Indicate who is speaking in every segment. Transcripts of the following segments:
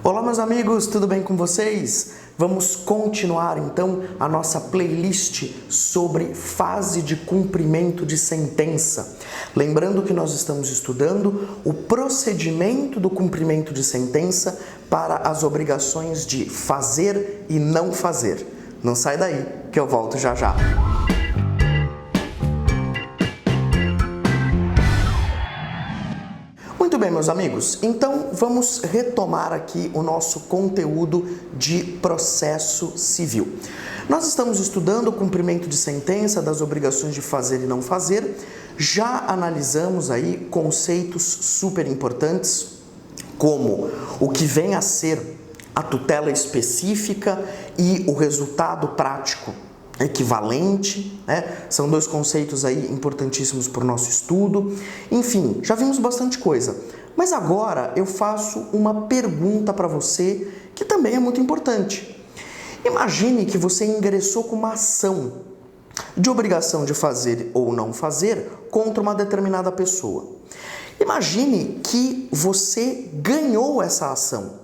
Speaker 1: Olá meus amigos, tudo bem com vocês? Vamos continuar então a nossa playlist sobre fase de cumprimento de sentença. Lembrando que nós estamos estudando o procedimento do cumprimento de sentença para as obrigações de fazer e não fazer. Não sai daí que eu volto já já. Muito bem, meus amigos, então vamos retomar aqui o nosso conteúdo de processo civil. Nós estamos estudando o cumprimento de sentença, das obrigações de fazer e não fazer. Já analisamos aí conceitos super importantes, como o que vem a ser a tutela específica e o resultado prático equivalente, né? São dois conceitos aí importantíssimos para o nosso estudo. Enfim, já vimos bastante coisa. Mas agora eu faço uma pergunta para você que também é muito importante. Imagine que você ingressou com uma ação de obrigação de fazer ou não fazer contra uma determinada pessoa. Imagine que você ganhou essa ação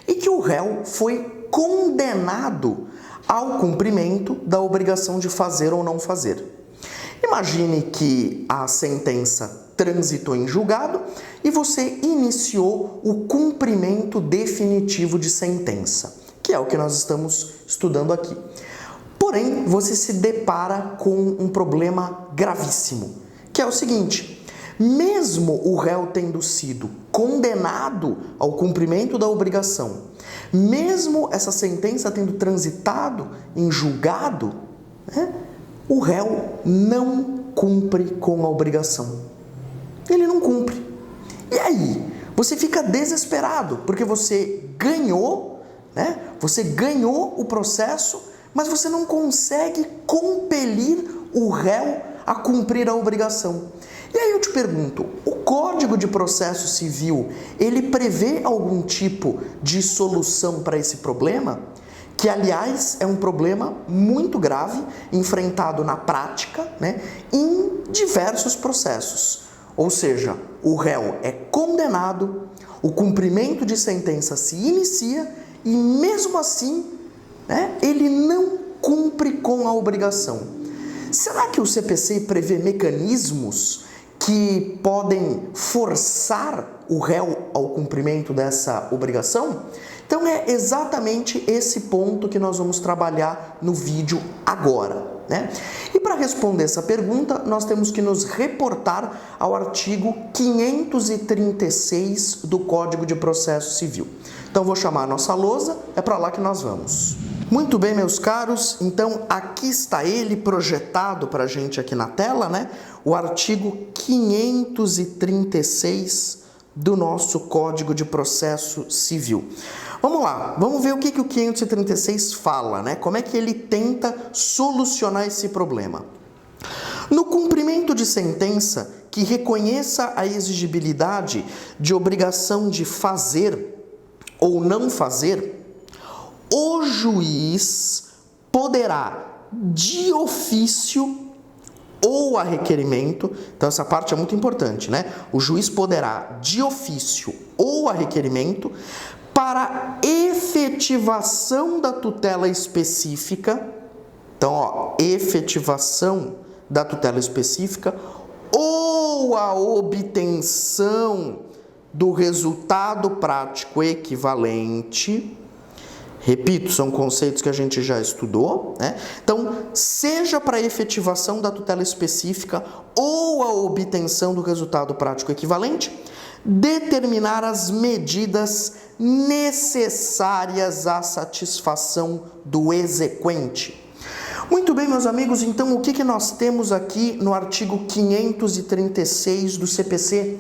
Speaker 1: e que o réu foi condenado ao cumprimento da obrigação de fazer ou não fazer. Imagine que a sentença transitou em julgado e você iniciou o cumprimento definitivo de sentença, que é o que nós estamos estudando aqui. Porém, você se depara com um problema gravíssimo, que é o seguinte: mesmo o réu tendo sido condenado ao cumprimento da obrigação, mesmo essa sentença tendo transitado em julgado, né, o réu não cumpre com a obrigação. Ele não cumpre. E aí? Você fica desesperado, porque você ganhou, né? Você ganhou o processo, mas você não consegue compelir o réu a cumprir a obrigação. E aí eu te pergunto, o Código de Processo Civil, ele prevê algum tipo de solução para esse problema? Que, aliás, é um problema muito grave, enfrentado na prática, né, em diversos processos. Ou seja, o réu é condenado, o cumprimento de sentença se inicia e, mesmo assim, né, ele não cumpre com a obrigação. Será que o CPC prevê mecanismos que podem forçar o réu ao cumprimento dessa obrigação? Então é exatamente esse ponto que nós vamos trabalhar no vídeo agora, né? E para responder essa pergunta, nós temos que nos reportar ao artigo 536 do Código de Processo Civil. Então vou chamar a nossa lousa, é para lá que nós vamos. Muito bem, meus caros, então aqui está ele projetado para a gente aqui na tela, né? O artigo 536 do nosso Código de Processo Civil. Vamos lá, vamos ver o que o 536 fala, né? Como é que ele tenta solucionar esse problema. No cumprimento de sentença que reconheça a exigibilidade de obrigação de fazer ou não fazer, o juiz poderá, de ofício ou a requerimento, então essa parte é muito importante, né? O juiz poderá, de ofício ou a requerimento, para efetivação da tutela específica, então, ó, efetivação da tutela específica, ou a obtenção do resultado prático equivalente. Repito, são conceitos que a gente já estudou, né? Então, seja para efetivação da tutela específica ou a obtenção do resultado prático equivalente, determinar as medidas necessárias à satisfação do exequente. Muito bem, meus amigos, então o que nós temos aqui no artigo 536 do CPC?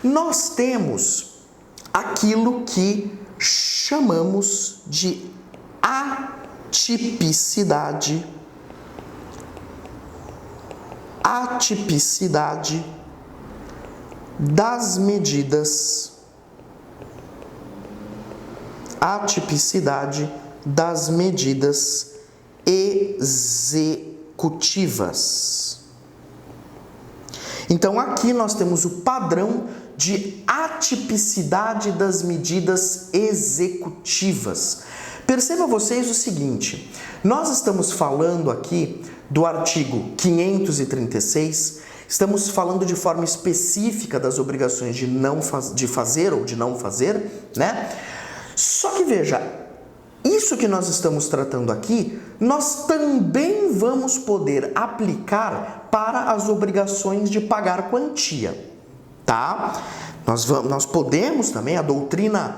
Speaker 1: Nós temos aquilo que chamamos de atipicidade das medidas, executivas. Então aqui nós temos o padrão de atipicidade das medidas executivas. Perceba vocês o seguinte, nós estamos falando aqui do artigo 536, estamos falando de forma específica das obrigações de fazer ou de não fazer, né? Só que veja, isso que nós estamos tratando aqui, nós também vamos poder aplicar para as obrigações de pagar quantia, tá? Nós podemos também, a doutrina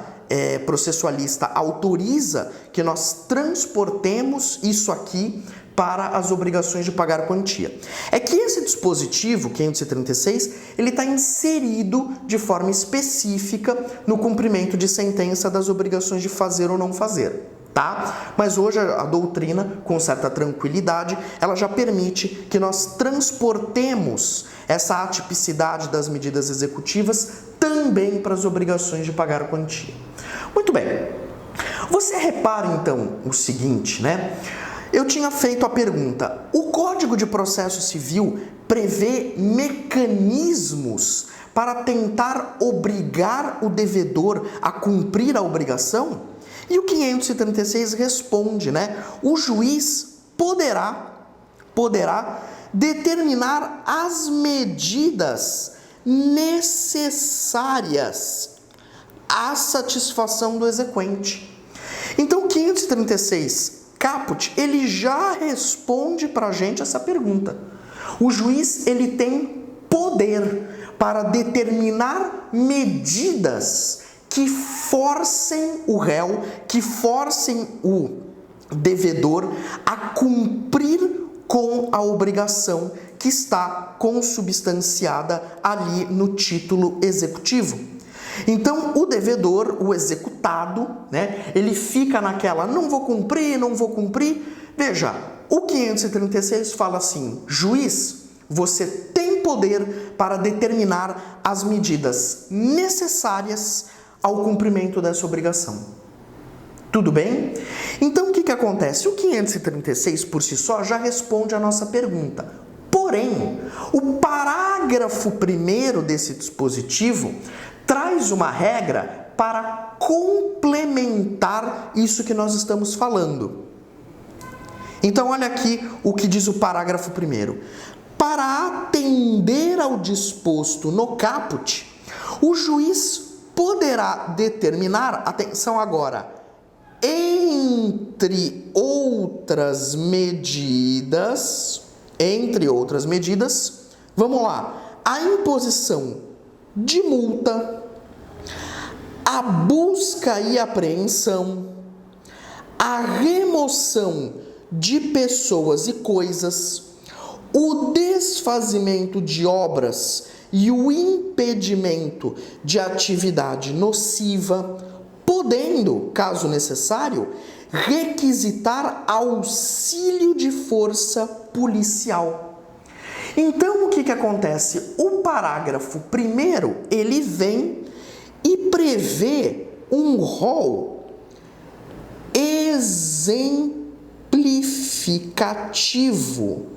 Speaker 1: processualista autoriza que nós transportemos isso aqui para as obrigações de pagar quantia. É que esse dispositivo, 536, ele está inserido de forma específica no cumprimento de sentença das obrigações de fazer ou não fazer, tá? Mas hoje a doutrina, com certa tranquilidade, ela já permite que nós transportemos essa atipicidade das medidas executivas também para as obrigações de pagar quantia. Muito bem. Você repara então o seguinte, né? Eu tinha feito a pergunta, o Código de Processo Civil prevê mecanismos para tentar obrigar o devedor a cumprir a obrigação? E o 536 responde, né? O juiz poderá determinar as medidas necessárias à satisfação do exequente. Então, o 536 caput, ele já responde para a gente essa pergunta. O juiz, ele tem poder para determinar medidas que forcem o réu, que forcem o devedor a cumprir com a obrigação que está consubstanciada ali no título executivo. Então, o devedor, o executado, né, ele fica naquela, não vou cumprir. Veja, o 536 fala assim, juiz, você tem poder para determinar as medidas necessárias ao cumprimento dessa obrigação. Tudo bem? Então, o que acontece? O 536, por si só, já responde a nossa pergunta. Porém, o parágrafo 1º desse dispositivo traz uma regra para complementar isso que nós estamos falando. Então, olha aqui o que diz o parágrafo 1º. Para atender ao disposto no caput, o juiz poderá determinar, atenção agora, entre outras medidas, vamos lá, a imposição de multa, a busca e apreensão, a remoção de pessoas e coisas, o desfazimento de obras e o impedimento de atividade nociva, podendo, caso necessário, requisitar auxílio de força policial. Então, o que acontece? O parágrafo 1º, ele vem e prevê um rol exemplificativo.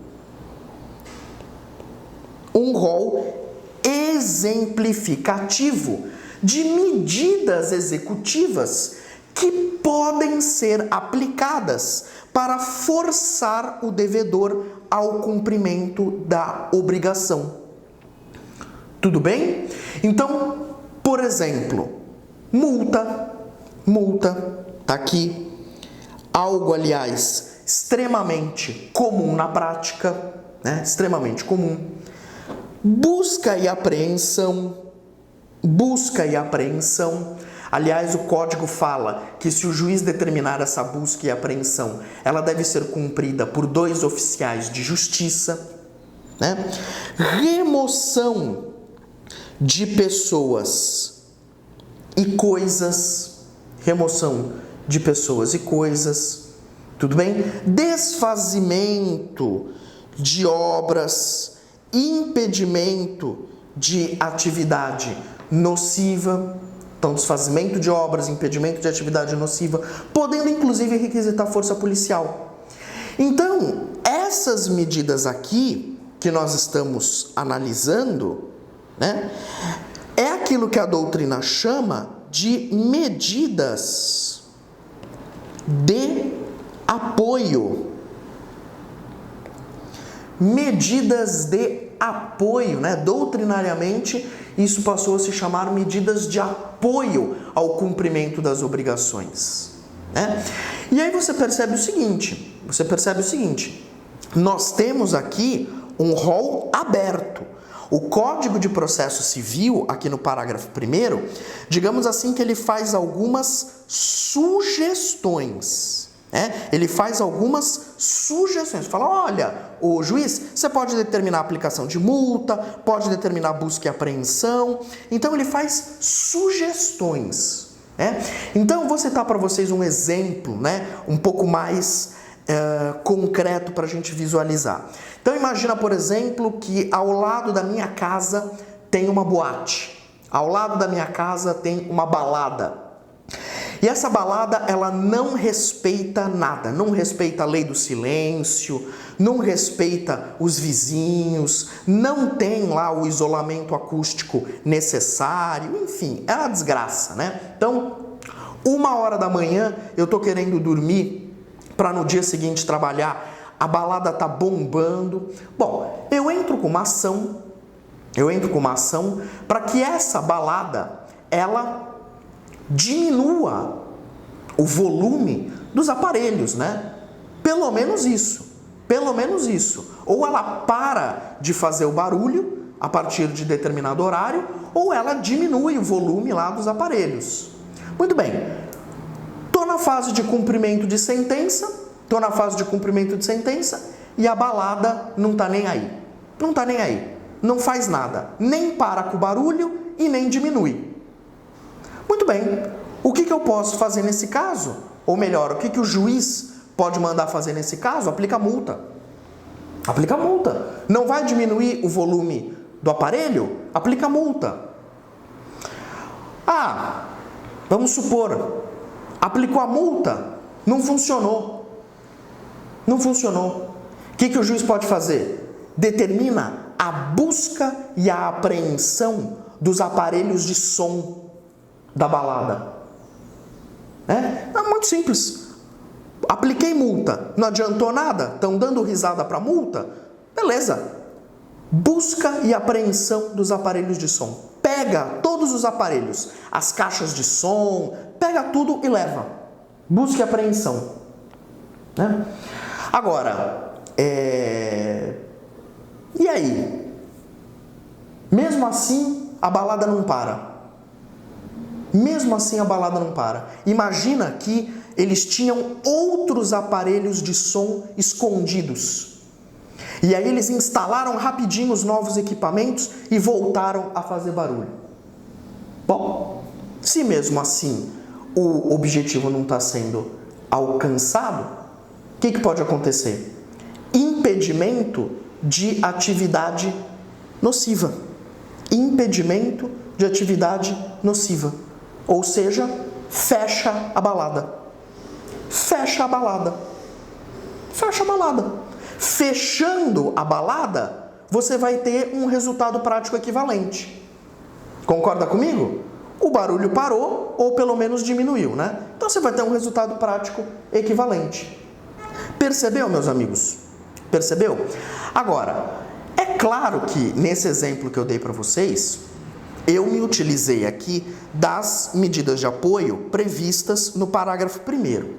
Speaker 1: Um rol exemplificativo de medidas executivas que podem ser aplicadas para forçar o devedor ao cumprimento da obrigação. Tudo bem? Então, por exemplo, multa, tá aqui. Algo, aliás, extremamente comum na prática, né? Extremamente comum. Busca e apreensão. Aliás, o código fala que se o juiz determinar essa busca e apreensão, ela deve ser cumprida por 2 oficiais de justiça, né? Remoção de pessoas e coisas, tudo bem? Desfazimento de obras, impedimento de atividade nociva. Então, desfazimento de obras, impedimento de atividade nociva, podendo inclusive requisitar força policial. Então, essas medidas aqui que nós estamos analisando, né, é aquilo que a doutrina chama de medidas de apoio. Medidas de apoio, né? Doutrinariamente, isso passou a se chamar medidas de apoio ao cumprimento das obrigações, né? E aí você percebe o seguinte, nós temos aqui um rol aberto. O Código de Processo Civil, aqui no parágrafo 1º, digamos assim que ele faz algumas sugestões, né? Ele faz algumas sugestões. Fala, olha, o juiz, você pode determinar a aplicação de multa, pode determinar busca e apreensão. Então, ele faz sugestões, né? Então, vou citar para vocês um exemplo, né? Um pouco mais concreto para a gente visualizar. Então, imagina, por exemplo, que ao lado da minha casa tem uma boate. Ao lado da minha casa tem uma balada. E essa balada, ela não respeita nada, não respeita a lei do silêncio, não respeita os vizinhos, não tem lá o isolamento acústico necessário, enfim, é uma desgraça, né? Então, 1h da manhã, eu tô querendo dormir para no dia seguinte trabalhar, a balada tá bombando. Bom, eu entro com uma ação para que essa balada, ela diminua o volume dos aparelhos, né? Pelo menos isso. Ou ela para de fazer o barulho a partir de determinado horário, ou ela diminui o volume lá dos aparelhos. Muito bem. Estou na fase de cumprimento de sentença, e a balada não está nem aí. Não faz nada. Nem para com o barulho e nem diminui. Muito bem. O que eu posso fazer nesse caso? Ou melhor, o que o juiz pode mandar fazer nesse caso? Aplica multa. Não vai diminuir o volume do aparelho? Aplica multa. Vamos supor, aplicou a multa, não funcionou. O que o juiz pode fazer? Determina a busca e a apreensão dos aparelhos de som da balada. É muito simples. Apliquei multa, não adiantou nada? Estão dando risada para multa? Beleza. Busca e apreensão dos aparelhos de som. Pega todos os aparelhos, as caixas de som, pega tudo e leva. Busca e apreensão. Né? Agora, e aí? Mesmo assim, a balada não para. Imagina que eles tinham outros aparelhos de som escondidos. E aí eles instalaram rapidinho os novos equipamentos e voltaram a fazer barulho. Bom, se mesmo assim o objetivo não está sendo alcançado, o que pode acontecer? Impedimento de atividade nociva. Ou seja, fecha a balada. Fechando a balada, você vai ter um resultado prático equivalente. Concorda comigo? O barulho parou ou pelo menos diminuiu, né? Então você vai ter um resultado prático equivalente. Percebeu, meus amigos? Percebeu? Agora, é claro que nesse exemplo que eu dei para vocês, eu me utilizei aqui das medidas de apoio previstas no parágrafo 1º.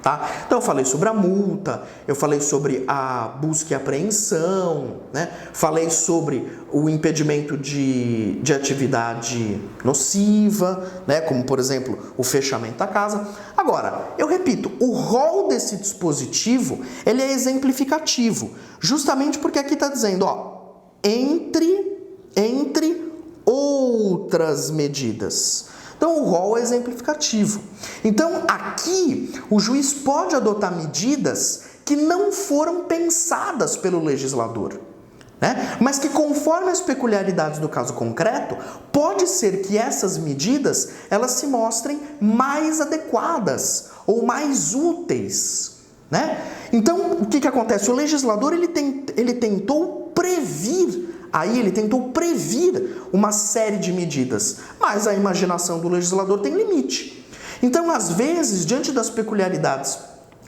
Speaker 1: Tá? Então eu falei sobre a multa, eu falei sobre a busca e apreensão, né? Falei sobre o impedimento de atividade nociva, né? Como por exemplo o fechamento da casa. Agora, eu repito, o rol desse dispositivo ele é exemplificativo, justamente porque aqui está dizendo, entre outras medidas. Então, o rol é exemplificativo. Então, aqui, o juiz pode adotar medidas que não foram pensadas pelo legislador, né? Mas que, conforme as peculiaridades do caso concreto, pode ser que essas medidas elas se mostrem mais adequadas ou mais úteis, né? Então, o que acontece? O legislador ele tentou ele tentou prever uma série de medidas, mas a imaginação do legislador tem limite. Então, às vezes, diante das peculiaridades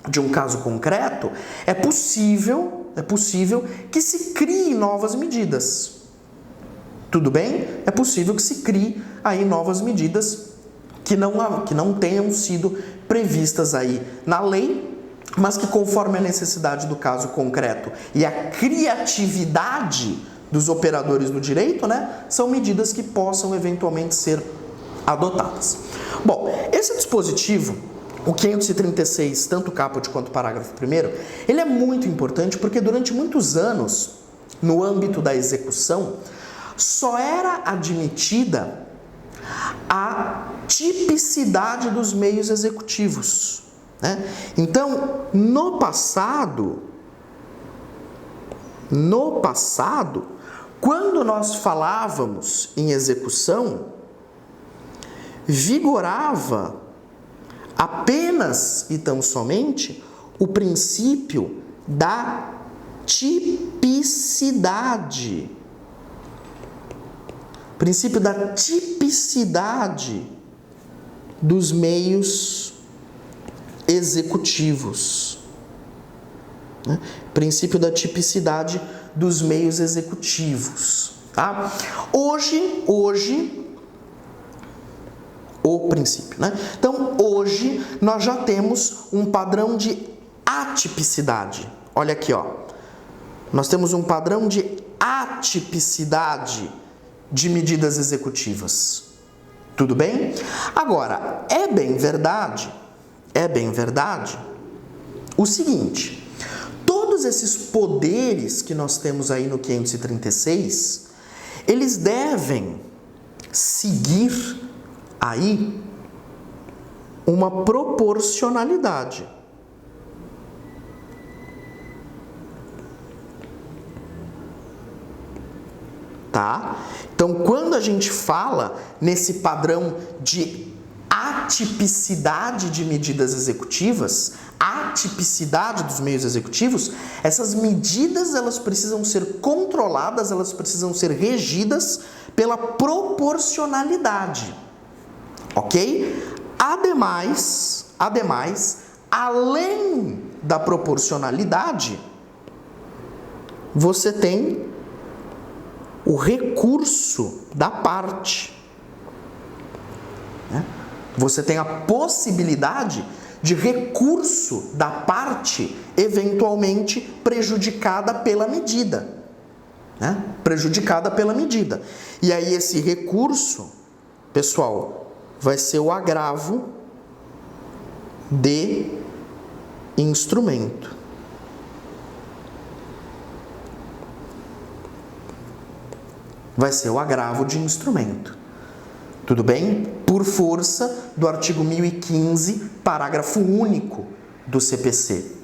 Speaker 1: de um caso concreto, é possível que se criem novas medidas. Tudo bem? É possível que se crie aí novas medidas que não tenham sido previstas aí na lei, mas que, conforme a necessidade do caso concreto e a criatividade dos operadores do direito, né, são medidas que possam eventualmente ser adotadas. Bom, esse dispositivo, o 536, tanto o caput quanto o parágrafo 1º, ele é muito importante porque durante muitos anos, no âmbito da execução, só era admitida a tipicidade dos meios executivos, né? Então, no passado, quando nós falávamos em execução, vigorava apenas e tão somente o princípio da tipicidade. Princípio da tipicidade dos meios executivos. Né? Princípio da tipicidade dos meios executivos. Tá? Hoje, o princípio, né? Então, hoje, nós já temos um padrão de atipicidade. Olha aqui, ó. Nós temos um padrão de atipicidade de medidas executivas. Tudo bem? Agora, é bem verdade o seguinte: todos esses poderes que nós temos aí no 536, eles devem seguir aí uma proporcionalidade. Tá? Então, quando a gente fala nesse padrão de atipicidade de medidas executivas, atipicidade dos meios executivos, essas medidas elas precisam ser controladas, elas precisam ser regidas pela proporcionalidade. Ok? Ademais, além da proporcionalidade, você tem o recurso da parte. Né? Você tem a possibilidade de recurso da parte eventualmente prejudicada pela medida. Né? Prejudicada pela medida. E aí esse recurso, pessoal, vai ser o agravo de instrumento. Vai ser o agravo de instrumento. Tudo bem? Por força do artigo 1015, parágrafo único do CPC.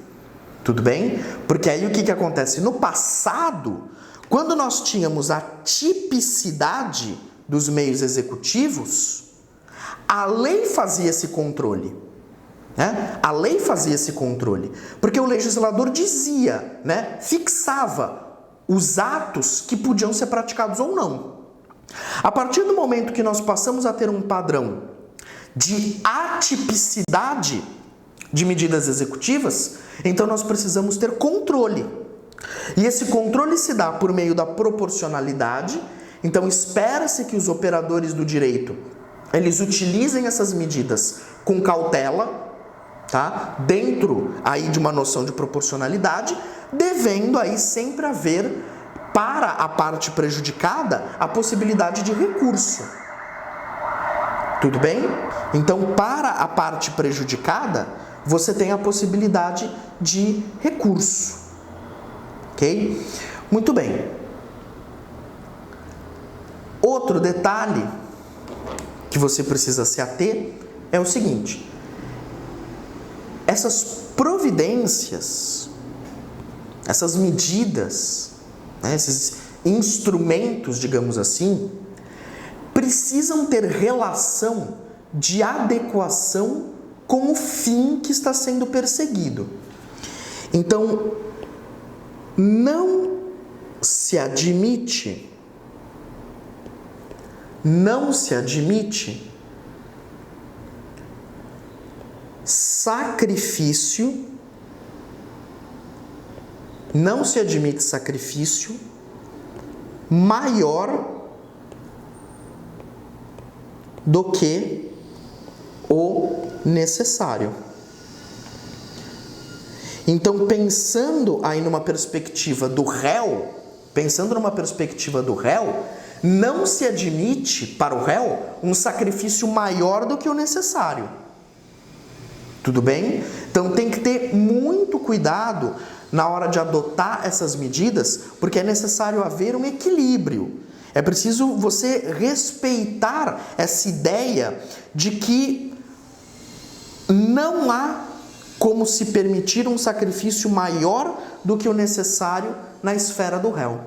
Speaker 1: Tudo bem? Porque aí o que acontece? No passado, quando nós tínhamos a tipicidade dos meios executivos, a lei fazia esse controle. Né? A lei fazia esse controle. Porque o legislador dizia, né? Fixava os atos que podiam ser praticados ou não. A partir do momento que nós passamos a ter um padrão de atipicidade de medidas executivas, então nós precisamos ter controle. E esse controle se dá por meio da proporcionalidade. Então espera-se que os operadores do direito, eles utilizem essas medidas com cautela, tá? Dentro aí de uma noção de proporcionalidade, devendo aí sempre haver, para a parte prejudicada, a possibilidade de recurso. Tudo bem? Então, para a parte prejudicada, você tem a possibilidade de recurso. Ok? Muito bem. Outro detalhe que você precisa se ater é o seguinte: essas providências, essas medidas, né, esses instrumentos, digamos assim, precisam ter relação de adequação com o fim que está sendo perseguido. Então, não se admite, não se admite sacrifício, não se admite sacrifício maior do que o necessário. Então, pensando aí numa perspectiva do réu, não se admite para o réu um sacrifício maior do que o necessário. Tudo bem? Então tem que ter muito cuidado na hora de adotar essas medidas, porque é necessário haver um equilíbrio. É preciso você respeitar essa ideia de que não há como se permitir um sacrifício maior do que o necessário na esfera do réu.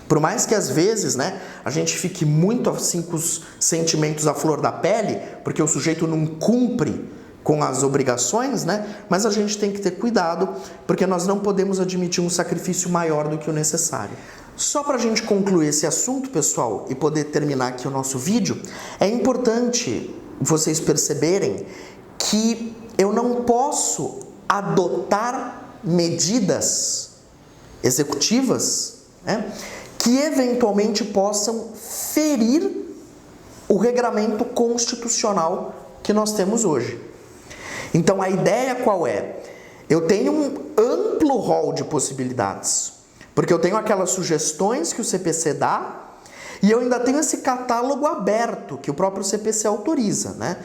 Speaker 1: Por mais que às vezes, a gente fique muito assim com os sentimentos à flor da pele, porque o sujeito não cumpre com as obrigações, mas a gente tem que ter cuidado, porque nós não podemos admitir um sacrifício maior do que o necessário. Só para a gente concluir esse assunto, pessoal, e poder terminar aqui o nosso vídeo, é importante vocês perceberem que eu não posso adotar medidas executivas, que eventualmente possam ferir o regramento constitucional que nós temos hoje. Então a ideia qual é? Eu tenho um amplo rol de possibilidades, porque eu tenho aquelas sugestões que o CPC dá e eu ainda tenho esse catálogo aberto que o próprio CPC autoriza,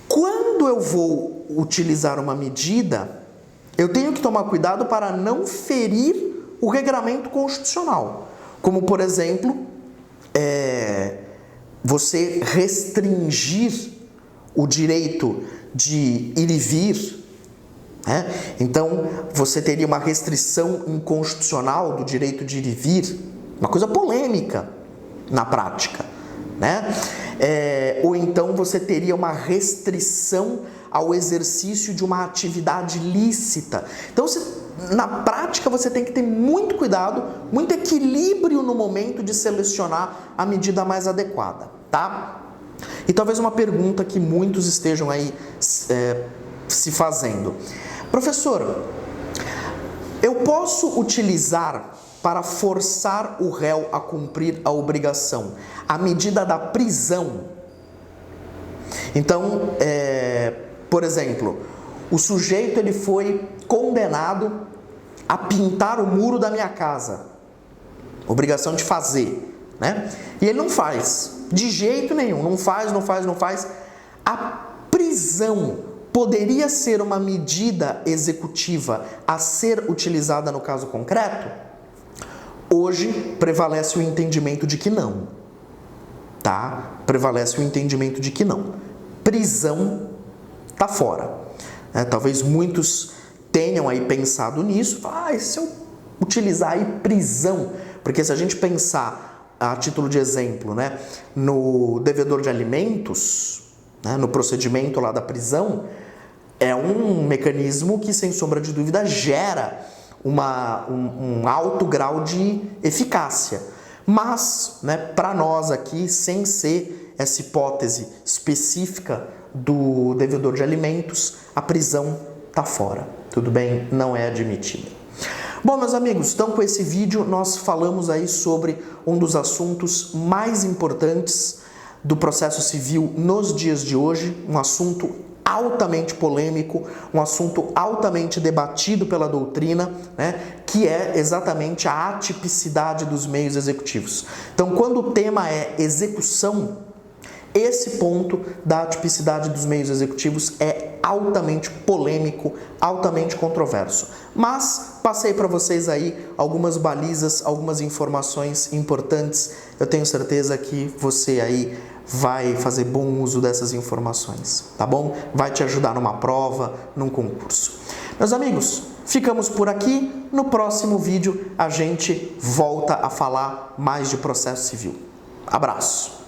Speaker 1: Quando eu vou utilizar uma medida, eu tenho que tomar cuidado para não ferir o regramento constitucional. Como, por exemplo, você restringir o direito de ir e vir. Então, você teria uma restrição inconstitucional do direito de ir e vir, uma coisa polêmica na prática, ou então você teria uma restrição ao exercício de uma atividade lícita. Então, na prática, você tem que ter muito cuidado, muito equilíbrio no momento de selecionar a medida mais adequada, tá? E talvez uma pergunta que muitos estejam aí se fazendo. Professor, eu posso utilizar para forçar o réu a cumprir a obrigação a medida da prisão? Então, por exemplo, o sujeito ele foi condenado a pintar o muro da minha casa. Obrigação de fazer, E ele não faz, de jeito nenhum, não faz. A prisão poderia ser uma medida executiva a ser utilizada no caso concreto? Hoje prevalece o entendimento de que não, tá? Prevalece o entendimento de que não. Prisão tá fora. Talvez muitos tenham aí pensado nisso, e se eu utilizar aí prisão? Porque se a gente pensar, a título de exemplo, no devedor de alimentos, no procedimento lá da prisão, é um mecanismo que, sem sombra de dúvida, gera um alto grau de eficácia. Mas, para nós aqui, sem ser essa hipótese específica do devedor de alimentos, a prisão está fora, tudo bem? Não é admitida. Bom, meus amigos, então com esse vídeo nós falamos aí sobre um dos assuntos mais importantes do processo civil nos dias de hoje, um assunto altamente polêmico, um assunto altamente debatido pela doutrina, que é exatamente a atipicidade dos meios executivos. Então, quando o tema é execução, esse ponto da atipicidade dos meios executivos é altamente polêmico, altamente controverso. Mas passei para vocês aí algumas balizas, algumas informações importantes. Eu tenho certeza que você aí vai fazer bom uso dessas informações, tá bom? Vai te ajudar numa prova, num concurso. Meus amigos, ficamos por aqui. No próximo vídeo a gente volta a falar mais de processo civil. Abraço!